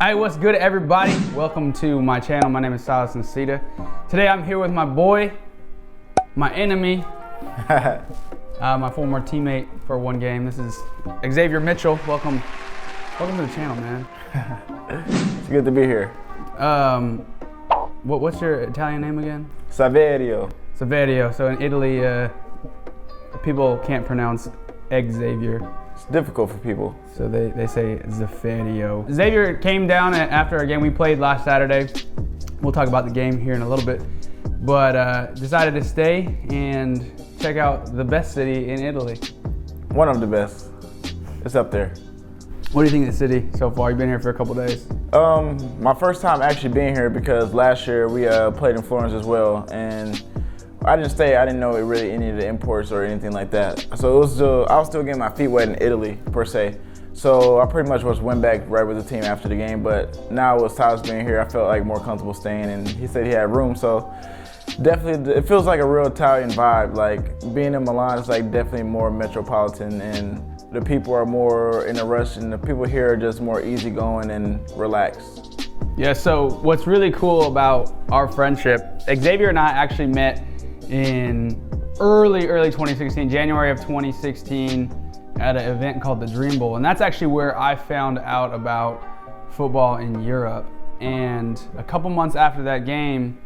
Hey, what's good, everybody? Welcome to my channel. My name is Silas Ncita. Today I'm here with my boy, my enemy, my former teammate for one game. This is Xavier Mitchell. Welcome to the channel, man. It's good to be here. What's your Italian name again? Saverio. Saverio. So in Italy, people can't pronounce Xavier. It's difficult for people. So they say Zaferio. Xavier came down after a game we played last Saturday. We'll talk about the game here in a little bit. But decided to stay and check out the best city in Italy. One of the best. It's up there. What do you think of the city so far? You've been here for a couple days. My first time actually being here because last year we played in Florence as well, and I didn't stay. I didn't know it really any of the imports or anything like that. So I was still getting my feet wet in Italy per se. So I pretty much just went back right with the team after the game. But now with Silas being here, I felt like more comfortable staying, and he said he had room. So definitely, it feels like a real Italian vibe. Like being in Milan is like definitely more metropolitan, and the people are more in a rush, and the people here are just more easygoing and relaxed. Yeah. So what's really cool about our friendship, Xavier and I actually met in early 2016, January of 2016, at an event called the Dream Bowl. And that's actually where I found out about football in Europe. And a couple months after that game,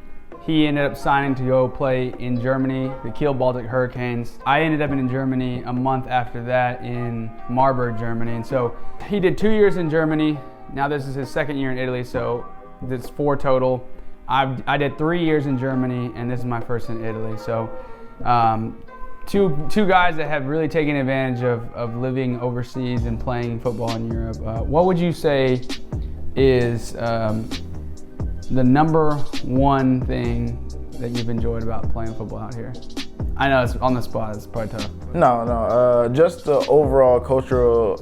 he ended up signing to go play in Germany, the Kiel Baltic Hurricanes. I ended up in Germany a month after that in Marburg, Germany. And so he did 2 years in Germany. Now this is his second year in Italy, so it's 4 total. I did 3 years in Germany, and this is my first in Italy. So two guys that have really taken advantage of living overseas and playing football in Europe. What would you say is the number one thing that you've enjoyed about playing football out here? I know it's on the spot, it's probably tough. No, just the overall cultural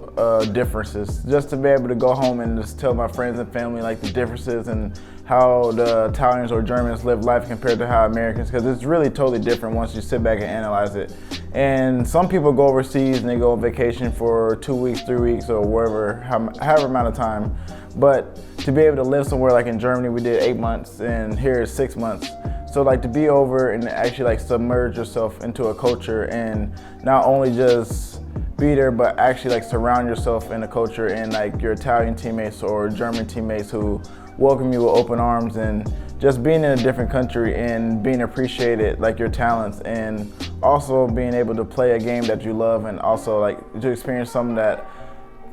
differences. Just to be able to go home and just tell my friends and family like the differences and how the Italians or Germans live life compared to how Americans, because it's really totally different once you sit back and analyze it. And some people go overseas and they go on vacation for 2 weeks, 3 weeks, or wherever, however amount of time. But to be able to live somewhere like in Germany, we did 8 months, and here is 6 months. So like to be over and actually like submerge yourself into a culture and not only just be there, but actually like surround yourself in a culture and like your Italian teammates or German teammates who welcome you with open arms, and just being in a different country and being appreciated like your talents, and also being able to play a game that you love, and also like to experience something that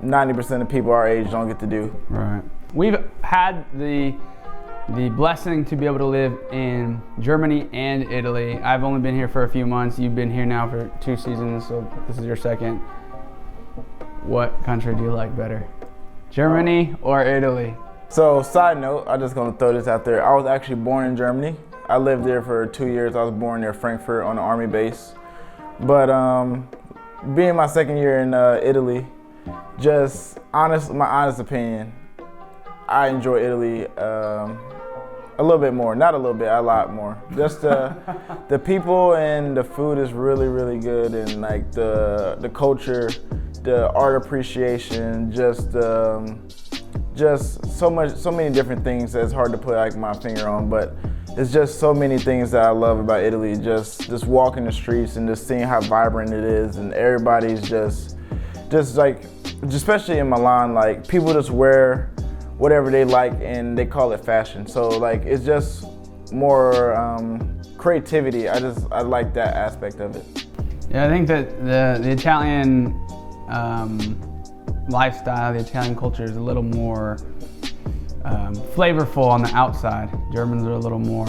90% of people our age don't get to do. Right. We've had the blessing to be able to live in Germany and Italy. I've only been here for a few months. You've been here now for 2 seasons, so this is your second. What country do you like better? Germany or Italy? So side note, I'm just gonna throw this out there. I was actually born in Germany. I lived there for 2 years. I was born near Frankfurt on an army base. But being my second year in Italy, my honest opinion, I enjoy Italy a little bit more. Not a little bit, a lot more. Just the people and the food is really, really good, and like the culture, the art appreciation, just so many different things that's hard to put like my finger on, but it's just so many things that I love about Italy. Just walking the streets and just seeing how vibrant it is, and everybody's just like, especially in Milan, like people just wear whatever they like and they call it fashion. So like it's just more creativity. I like that aspect of it. Yeah, I think that the Italian lifestyle, the Italian culture is a little more flavorful on the outside. Germans are a little more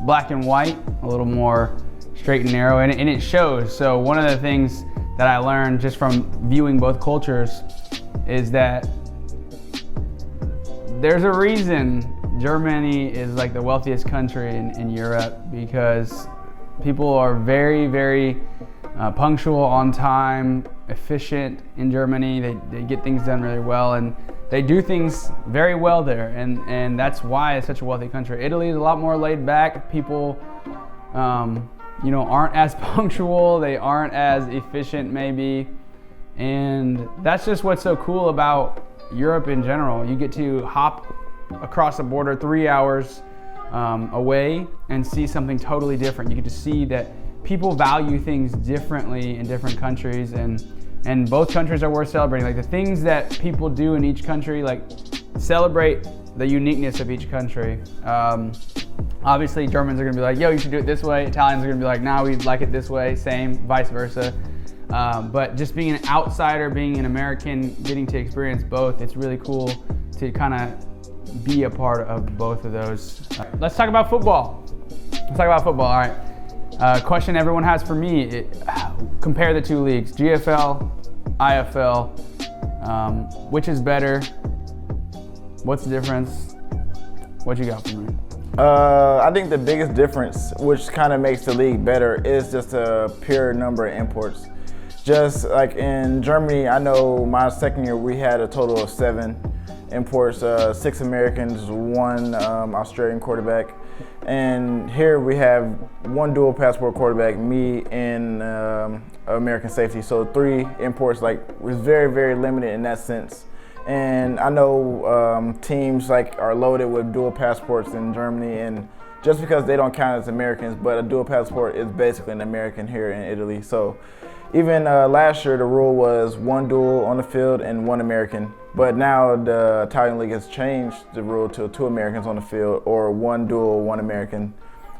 black and white, a little more straight and narrow, and it shows. So one of the things that I learned just from viewing both cultures is that there's a reason Germany is like the wealthiest country in Europe, because people are very, very punctual, on time, efficient in Germany. They get things done really well, and they do things very well there, and that's why it's such a wealthy country. Italy is a lot more laid back. People aren't as punctual, they aren't as efficient maybe, and that's just what's so cool about Europe in general. You get to hop across the border 3 hours away and see something totally different. You get to see that people value things differently in different countries, and both countries are worth celebrating. Like the things that people do in each country, like celebrate the uniqueness of each country. Obviously, Germans are gonna be like, yo, you should do it this way. Italians are gonna be like, nah, we like it this way, same, vice versa. But just being an outsider, being an American, getting to experience both, it's really cool to kind of be a part of both of those. Let's talk about football. All right. Question everyone has for me, compare the two leagues, GFL, IFL. Which is better? What's the difference? What you got for me? I think the biggest difference, which kind of makes the league better, is just a pure number of imports. Just like in Germany, I know my second year we had a total of 7 imports, 6 Americans, 1 Australian quarterback. And here we have 1 dual passport quarterback, me and American safety. So 3 imports, like, was very, very limited in that sense. And I know teams like are loaded with dual passports in Germany, and just because they don't count as Americans, but a dual passport is basically an American here in Italy. So even last year, the rule was 1 dual on the field and 1 American. But now the Italian league has changed the rule to 2 Americans on the field, or 1 dual, 1 American.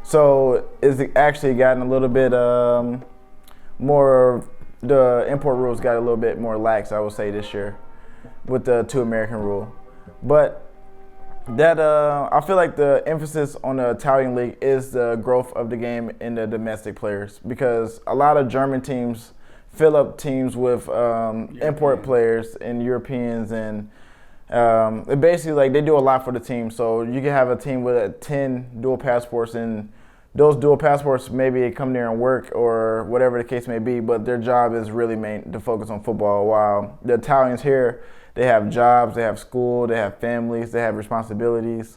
So it's actually gotten a little bit more, the import rules got a little bit more lax, I would say, this year with the 2 American rule. But that I feel like the emphasis on the Italian league is the growth of the game in the domestic players, because a lot of German teams fill up teams with import players and Europeans, and basically like they do a lot for the team. So you can have a team with 10 dual passports, and those dual passports maybe come there and work or whatever the case may be, but their job is really to focus on football, while the Italians here, they have jobs, they have school, they have families, they have responsibilities.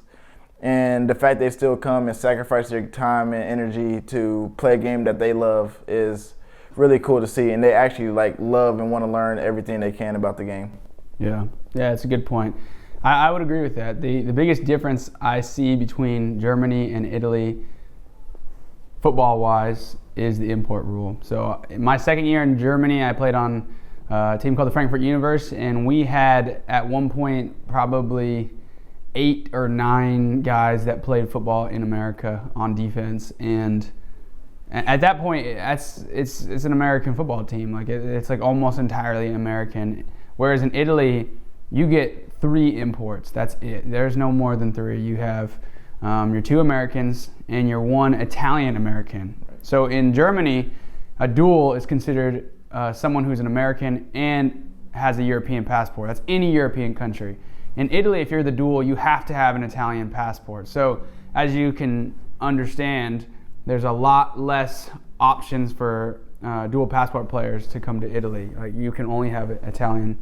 And the fact they still come and sacrifice their time and energy to play a game that they love is really cool to see. And they actually like love and want to learn everything they can about the game. Yeah, it's a good point. I would agree with that. The biggest difference I see between Germany and Italy, football-wise, is the import rule. So in my second year in Germany, I played on a team called the Frankfurt Universe, and we had at one point probably 8 or 9 guys that played football in America on defense, and at that point it's an American football team. Like it's like almost entirely American. Whereas in Italy, you get 3 imports. That's it. There's no more than 3. You have your 2 Americans and your 1 Italian American. So in Germany, a dual is considered someone who's an American and has a European passport. That's any European country. In Italy, if you're the dual, you have to have an Italian passport. So as you can understand, there's a lot less options for dual passport players to come to Italy. Like you can only have an Italian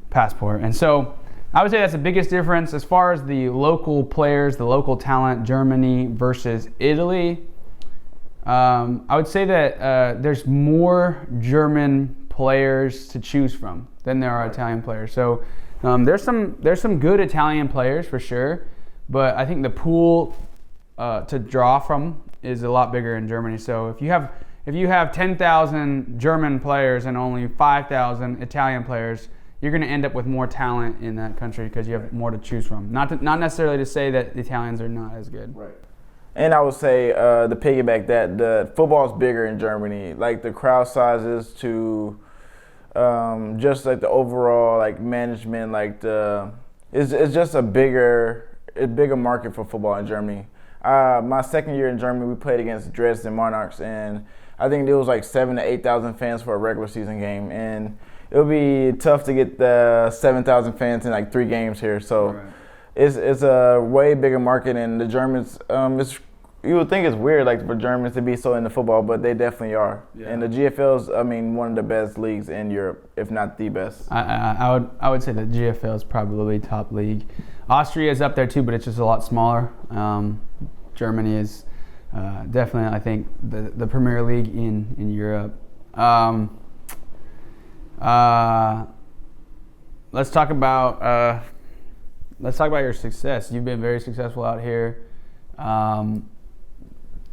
passport. And so I would say that's the biggest difference as far as the local players, the local talent, Germany versus Italy. I would say that there's more German players to choose from than there are Italian players. So there's some good Italian players for sure, but I think the pool to draw from is a lot bigger in Germany. So if you have 10,000 German players and only 5,000 Italian players, you're going to end up with more talent in that country because you have more to choose from. Not necessarily to say that the Italians are not as good. Right. And I would say to piggyback that, the football is bigger in Germany. Like the crowd sizes to just like the overall like management, like it's just a bigger market for football in Germany. My second year in Germany, we played against Dresden Monarchs, and I think there was like 7,000 to 8,000 fans for a regular season game, and it would be tough to get the 7,000 fans in like 3 games here. So right. It's a way bigger market, and the Germans, you would think it's weird like for Germans to be so into football, but they definitely are. Yeah. And the GFL is, one of the best leagues in Europe, if not the best. I would say the GFL is probably top league. Austria is up there too, but it's just a lot smaller. Germany is definitely, I think, the Premier League in Europe. let's talk about your success. You've been very successful out here.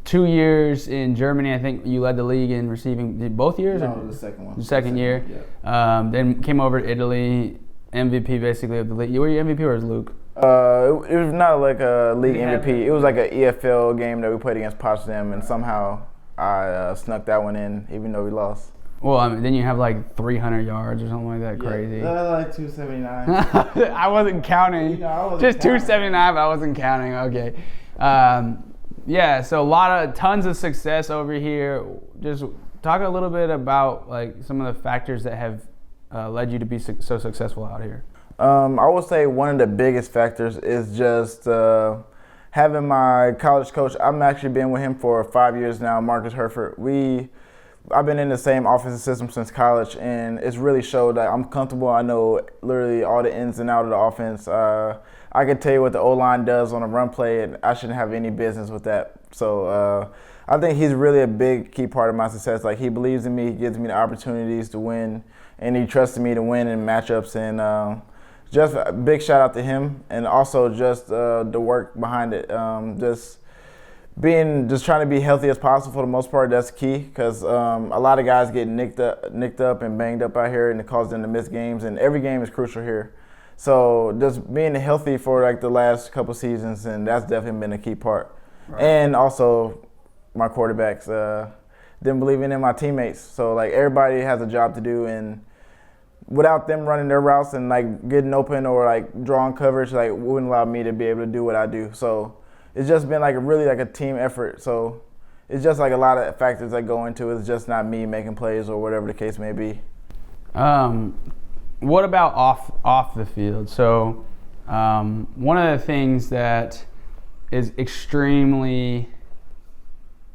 2 years in Germany, I think you led the league in receiving. Both years? No, the second one. The second year. Yeah. Then came over to Italy, MVP basically of the league. Were you MVP or was Luke? It was not like a league MVP. It was like an EFL game that we played against Potsdam, and somehow I snuck that one in, even though we lost. Well, I mean, then you have like 300 yards or something like that. Crazy. Like 279. I wasn't counting. Just 279, but I wasn't counting. Okay. Yeah, so tons of success over here. Just talk a little bit about like some of the factors that have led you to be so successful out here. I would say one of the biggest factors is just having my college coach. I've actually been with him for 5 years now, Marcus Herford. I've been in the same offensive system since college, and it's really showed that I'm comfortable. I know literally all the ins and outs of the offense. I can tell you what the O-line does on a run play, and I shouldn't have any business with that. So I think he's really a big key part of my success. Like, he believes in me, he gives me the opportunities to win, and he trusted me to win in matchups. And just a big shout out to him, and also just the work behind it. Just trying to be healthy as possible for the most part. That's key, because a lot of guys get nicked up and banged up out here, and it causes them to miss games. And every game is crucial here. So just being healthy for like the last couple seasons, and that's definitely been a key part. Right. And also my quarterbacks, them believing in my teammates. So like everybody has a job to do, and without them running their routes and like getting open or like drawing coverage, like wouldn't allow me to be able to do what I do. So it's just been like really like a team effort. So it's just like a lot of factors that go into it. It's just not me making plays or whatever the case may be. What about off the field? So one of the things that is extremely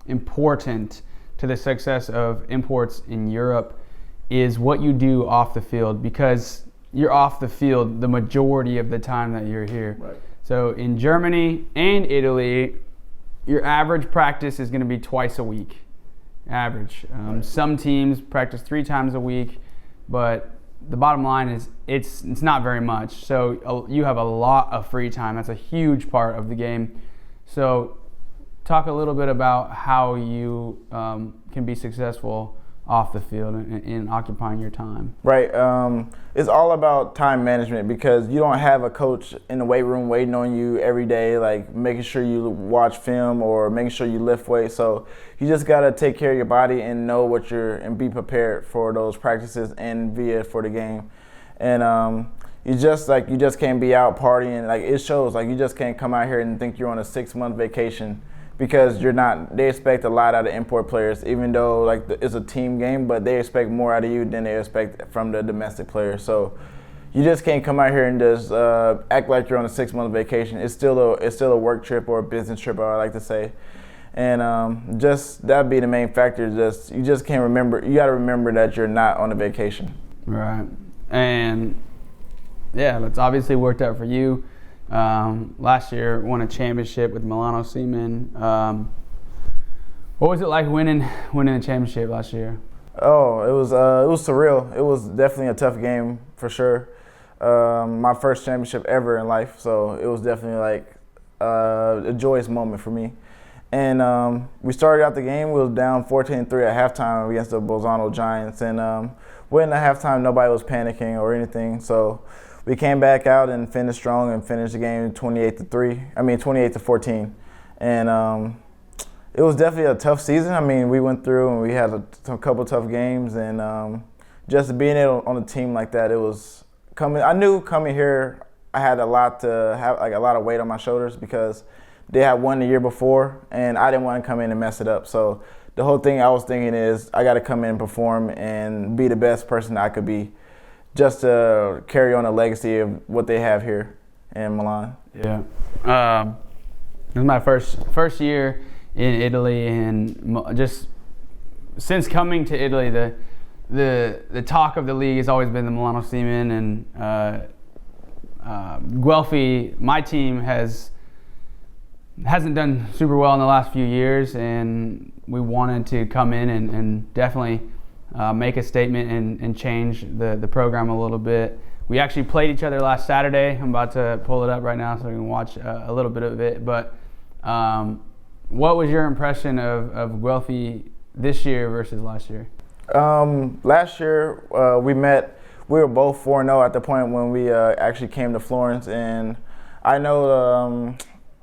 important to the success of imports in Europe is what you do off the field, because you're off the field the majority of the time that you're here. Right. So in Germany and Italy, your average practice is going to be twice a week. Average. Right. Some teams practice 3 times a week, but the bottom line is it's not very much. So you have a lot of free time. That's a huge part of the game. So talk a little bit about how you can be successful off the field and occupying your time. Right. It's all about time management, because you don't have a coach in the weight room waiting on you every day, like making sure you watch film or making sure you lift weights. So you just got to take care of your body and know and be prepared for those practices and for the game. And you just can't be out partying. Like, it shows. Like, you just can't come out here and think you're on a 6-month vacation, because you're not. They expect a lot out of import players, even though like it's a team game, but they expect more out of you than they expect from the domestic players. So you just can't come out here and just act like you're on a 6-month vacation. It's still a work trip or a business trip, I like to say. And just that'd be the main factor. You just can't remember. You got to remember that you're not on a vacation. Right. And yeah, that's obviously worked out for you. Last year, won a championship with Milano Seaman. What was it like winning the championship last year? Oh, it was surreal. It was definitely a tough game for sure. My first championship ever in life, so it was definitely like a joyous moment for me. And we started out the game. We was down 14-3 at halftime against the Bolzano Giants, and when at halftime nobody was panicking or anything. So we came back out and finished strong and finished the game 28-14. And it was definitely a tough season. I mean, we went through and we had a couple tough games, and just being able on a team like that, it was coming. I knew coming here, I had a lot of weight on my shoulders, because they had won the year before, and I didn't want to come in and mess it up. So the whole thing I was thinking is, I got to come in and perform and be the best person I could be, just to carry on a legacy of what they have here in Milan. Yeah. This is my first year in Italy, and just since coming to Italy, the talk of the league has always been the Milano Seaman, and Guelfi, my team, hasn't done super well in the last few years, and we wanted to come in and definitely make a statement and change the program a little bit. We actually played each other last Saturday. I'm about to pull it up right now so we can watch a little bit of it. But what was your impression of Guelphy this year versus last year? Last year we met. We were both 4-0 at the point when we actually came to Florence, and I know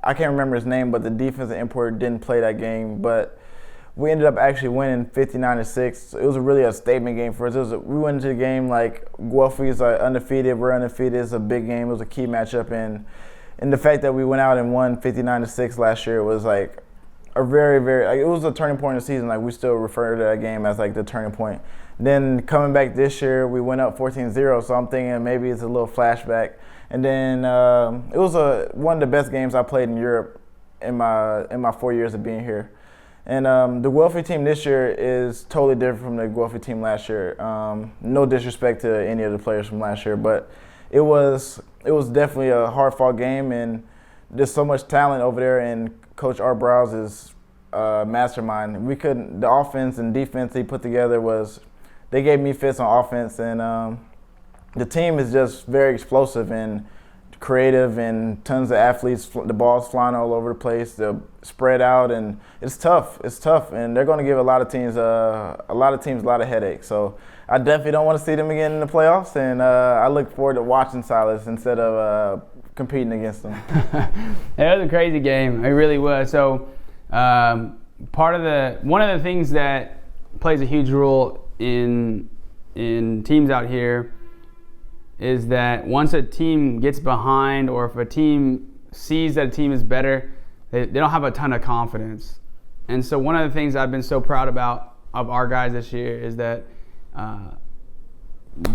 I can't remember his name, but the defensive import didn't play that game. But we ended up actually winning 59-6. It was really a statement game for us. We went into the game like Guelphy's undefeated. We're undefeated. It's a big game. It was a key matchup, and the fact that we went out and won 59-6 last year was like a very, very, like, it was a turning point in the season. Like, we still refer to that game as like the turning point. Then coming back this year, we went up 14-0, so I'm thinking maybe it's a little flashback. And then it was one of the best games I played in Europe in my 4 years of being here. And the Guelphy team this year is totally different from the Guelphy team last year. No disrespect to any of the players from last year, but it was definitely a hard-fought game, and there's so much talent over there, and Coach Art Browse is mastermind. The offense and defense he put together they gave me fits on offense, and the team is just very explosive and creative, and tons of athletes. The ball's flying all over the place. They're spread out, and it's tough. It's tough, and they're going to give a lot of teams a lot of headaches. So I definitely don't want to see them again in the playoffs, and I look forward to watching Silas instead of competing against them. It was a crazy game. It really was. So one of the things that plays a huge role in teams out here is that once a team gets behind, or if a team sees that a team is better, they don't have a ton of confidence. And so one of the things I've been so proud of our guys this year is that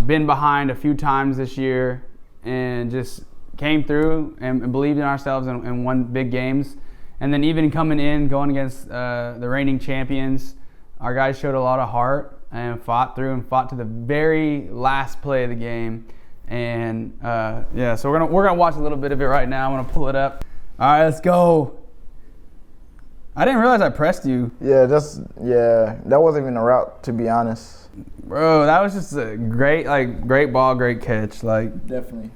been behind a few times this year and just came through and believed in ourselves and won big games. And then even going against the reigning champions, our guys showed a lot of heart and fought to the very last play of the game. And so we're gonna watch a little bit of it right now. I'm gonna pull it up. All right, let's go. I didn't realize I pressed you. Yeah, that wasn't even a route, to be honest. Bro, that was just a great ball, great catch. Like, definitely.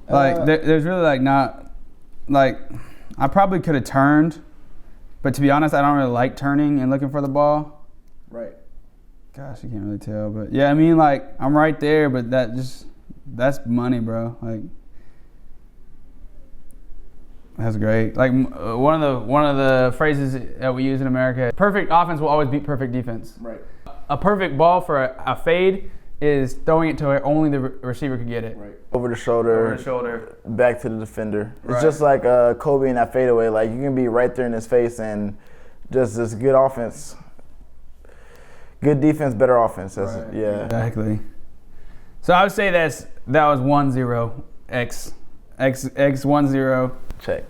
There's really not I probably could have turned, but to be honest, I don't really like turning and looking for the ball. Right. Gosh, you can't really tell, but yeah, I mean, I'm right there, but that's money, bro. That's great. One of the phrases that we use in America: perfect offense will always beat perfect defense. Right. A perfect ball for a fade is throwing it to where only the receiver could get it. Right. Over the shoulder. Back to the defender. Right. It's just like Kobe in that fadeaway. Like, you can be right there in his face, and just this good offense. Good defense, better offense. Right. Yeah. Exactly. So I would say that was 1-0 X 1-0. Check.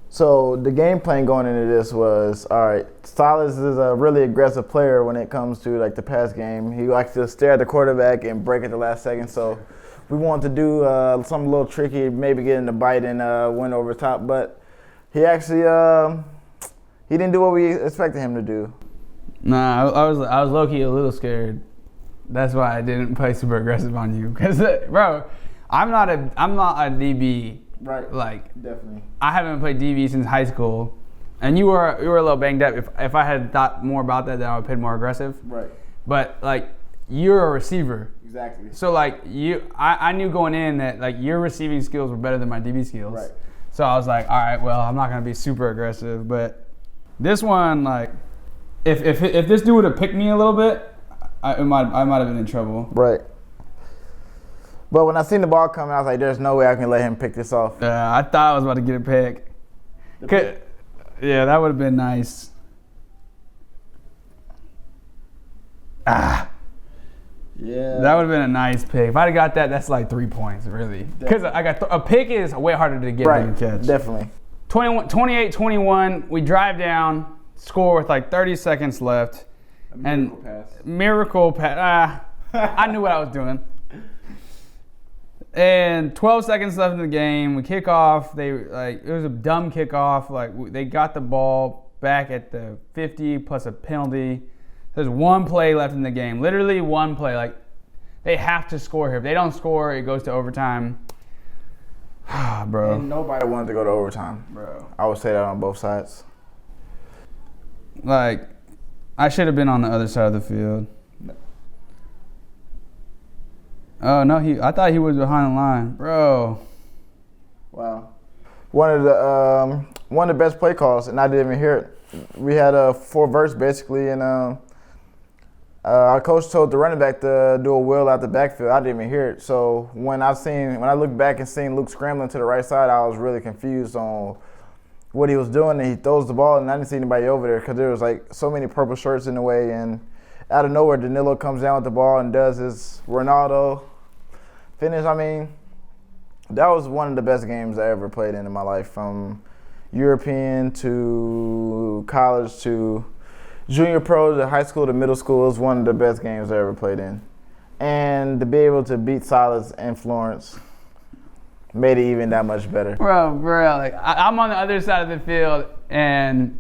So the game plan going into this was, all right, Silas is a really aggressive player when it comes to the pass game. He likes to stare at the quarterback and break at the last second. So we wanted to do something a little tricky, maybe get in the bite and win over top. But he actually he didn't do what we expected him to do. Nah, I was low-key a little scared. That's why I didn't play super aggressive on you. Because, bro, I'm not a DB. Right. Definitely. I haven't played DB since high school, and you were a little banged up. If I had thought more about that, then I would have played more aggressive. Right. But you're a receiver. Exactly. So I knew going in that your receiving skills were better than my DB skills. Right. So I was like, all right, well, I'm not gonna be super aggressive, but this one, if this dude would have picked me a little bit, I might have been in trouble. Right. But when I seen the ball coming, I was like, there's no way I can let him pick this off. I thought I was about to get a pick. Yeah, that would have been nice. Yeah. That would have been a nice pick. If I'd have got that, that's 3 points, really. Because I got a pick is way harder to get than a catch. Definitely. 28-21, we drive down, score with 30 seconds left. Miracle pass. I knew what I was doing. And 12 seconds left in the game. We kick off. It was a dumb kickoff. They got the ball back at the 50 plus a penalty. There's one play left in the game. Literally one play. They have to score here. If they don't score, it goes to overtime. Bro. And nobody wanted to go to overtime. Bro. I would say that on both sides. Like, I should have been on the other side of the field. Oh, no, I thought he was behind the line. Bro. Wow. One of the best play calls, and I didn't even hear it. We had a 4-verse basically, and our coach told the running back to do a wheel out the backfield. I didn't even hear it. So when I looked back and seen Luke scrambling to the right side, I was really confused on what he was doing. And he throws the ball, and I didn't see anybody over there because there was like so many purple shirts in the way. And out of nowhere, Danilo comes down with the ball and does his Ronaldo finish. I mean, that was one of the best games I ever played in my life, from European to college to junior pro to high school to middle school. Is one of the best games I ever played in. And to be able to beat Silas and Florence made it even that much better. Bro, like I'm on the other side of the field and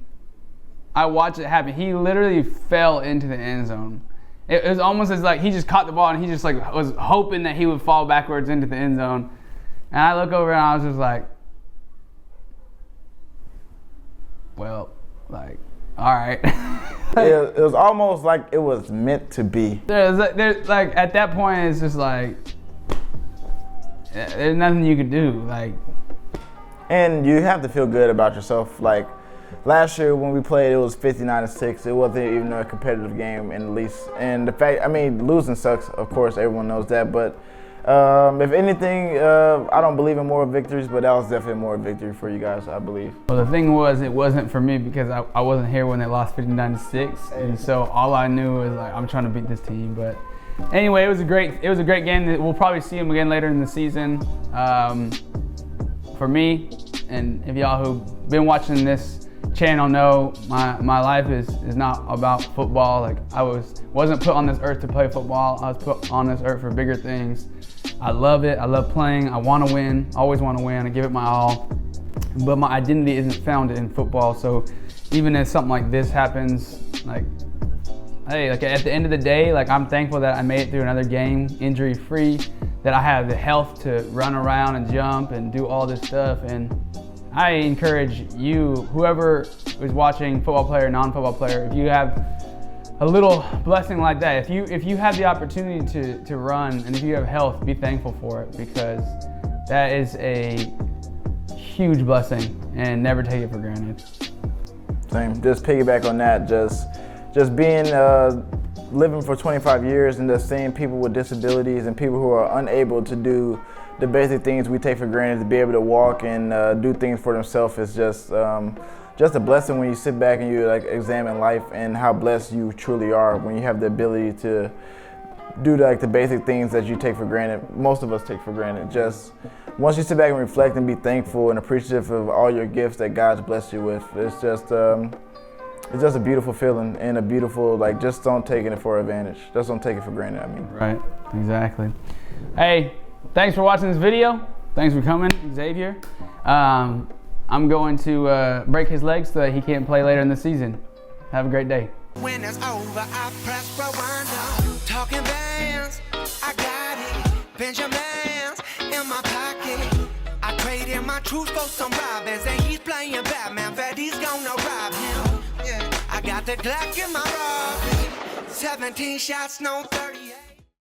I watched it happen. He literally fell into the end zone. It was almost as like he just caught the ball and he just like was hoping that he would fall backwards into the end zone. And I look over and I was just like, well, like, all right. It was almost like it was meant to be. There's like at that point, it's just like there's nothing you could do. Like, and you have to feel good about yourself. Like last year when we played, it was 59-6. It wasn't even a competitive game in the least. And the fact, I mean, losing sucks. Of course, everyone knows that. But if anything, I don't believe in more victories, but that was definitely more victory for you guys, I believe. Well, the thing was, it wasn't for me because I wasn't here when they lost 59-6, and so all I knew was like I'm trying to beat this team. But anyway, it was a great game. We'll probably see them again later in the season. For me, and if y'all who've been watching this channel know, my life is not about football. Like I wasn't put on this earth to play football. I was put on this earth for bigger things. I love it. I love playing. I want to win. Always want to win. I give it my all. But my identity isn't found in football. So even if something like this happens, like, hey, like at the end of the day, like I'm thankful that I made it through another game injury free, that I have the health to run around and jump and do all this stuff. And I encourage you, whoever is watching, football player, non-football player, if you have a little blessing like that, if you have the opportunity to run and if you have health, be thankful for it, because that is a huge blessing and never take it for granted. Same. Just piggyback on that. Just being living for 25 years and just seeing people with disabilities and people who are unable to do the basic things we take for granted, to be able to walk and do things for themselves, is just a blessing when you sit back and you like examine life and how blessed you truly are when you have the ability to do like the basic things that you take for granted. Most of us take for granted. Just once you sit back and reflect and be thankful and appreciative of all your gifts that God's blessed you with, it's just a beautiful feeling and a beautiful, like, just don't take it for advantage. Just don't take it for granted, I mean. Right, exactly. Hey, thanks for watching this video. Thanks for coming, Xavier. I'm going to break his legs so that he can't play later in the season. Have a great day. When it's over, I press rewind. Talking bands, I got it. Benjamins in my pocket. I traded my truth for some robins, and he's playing Batman. Freddy's gonna rob him. Yeah. I got the Glock in my Robin. 17 shots, no 30.